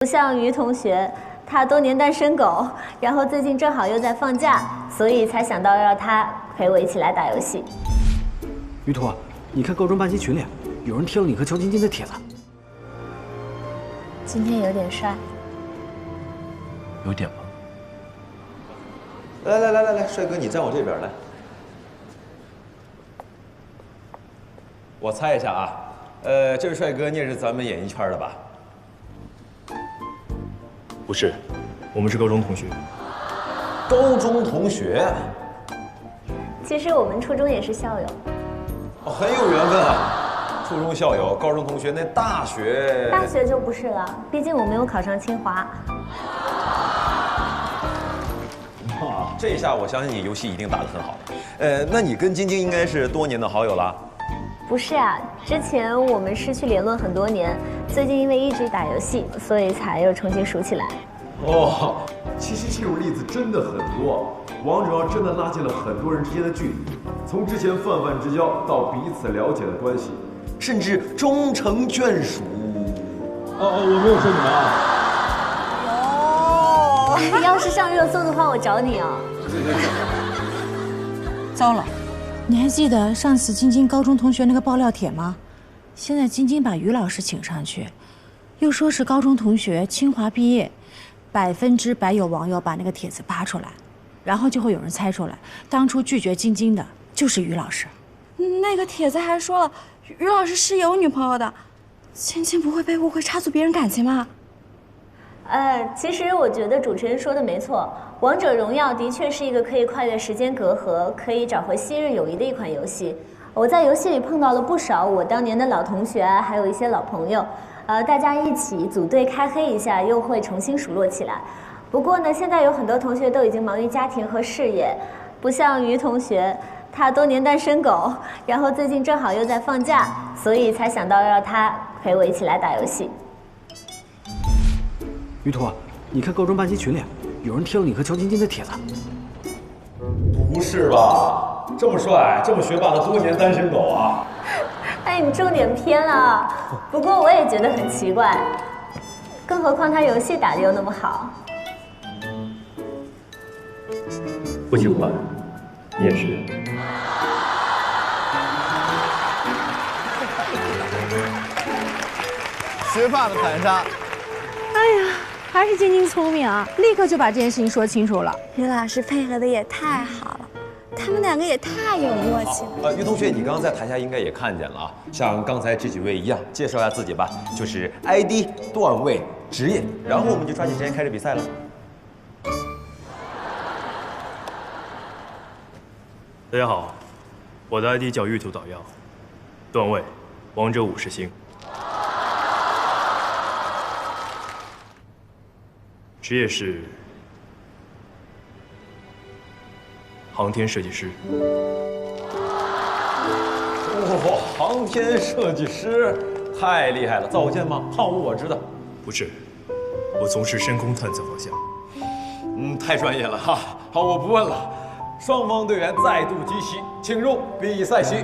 不像于同学，他多年单身狗，然后最近正好又在放假，所以才想到让他陪我一起来打游戏。于图，你看高中班级群里有人贴了你和乔晶晶的帖子。今天有点帅，有点吗？来，帅哥，你站我这边来。我猜一下啊，这位帅哥你也是咱们演艺圈的吧？不是，我们是高中同学。高中同学？其实我们初中也是校友。哦，很有缘分啊！初中校友，高中同学，那大学？大学就不是了，毕竟我没有考上清华。哇，这一下我相信你游戏一定打得很好。那你跟晶晶应该是多年的好友了？不是啊，之前我们失去联络很多年，最近因为一直打游戏，所以才又重新熟起来。哦，其实这种例子真的很多，王者荣耀真的拉近了很多人之间的距离，从之前泛泛之交到彼此了解的关系，甚至终成眷属。我没有说你们啊。要是上热搜的话，我找你啊。糟了，你还记得上次晶晶高中同学那个爆料帖吗？现在晶晶把于老师请上去，又说是高中同学，清华毕业，100%有网友把那个帖子扒出来，然后就会有人猜出来，当初拒绝晶晶的就是于老师。那个帖子还说了，于老师是有女朋友的，晶晶不会被误会插足别人感情吗？其实我觉得主持人说的没错，《王者荣耀》的确是一个可以跨越时间隔阂、可以找回昔日友谊的一款游戏。我在游戏里碰到了不少我当年的老同学啊，还有一些老朋友，大家一起组队开黑一下，又会重新熟络起来。不过呢，现在有很多同学都已经忙于家庭和事业，不像于同学，他多年单身狗，然后最近正好又在放假，所以才想到让他陪我一起来打游戏。于图，你看高中班级群里有人贴了你和乔晶晶的帖子。不是吧？这么帅、这么学霸的多年单身狗啊！哎，你重点偏了。不过我也觉得很奇怪，更何况他游戏打得又那么好。不奇怪，你也是。学霸的反杀。哎呀，还是晶晶聪明啊，立刻就把这件事情说清楚了。于老师配合的也太好了，他们两个也太有默契了。于同学，你刚刚在台下应该也看见了啊，像刚才这几位一样，介绍一下自己吧，就是 ID、段位、职业，然后我们就抓紧时间开始比赛了。大家好，我的 ID 叫玉兔捣药，段位王者50星，职业是航天设计师。哦，航天设计师，太厉害了！造物舰吗？好物我知道。不是，我从事深空探测方向。太专业了哈。好，我不问了。双方队员再度集齐，请入比赛席。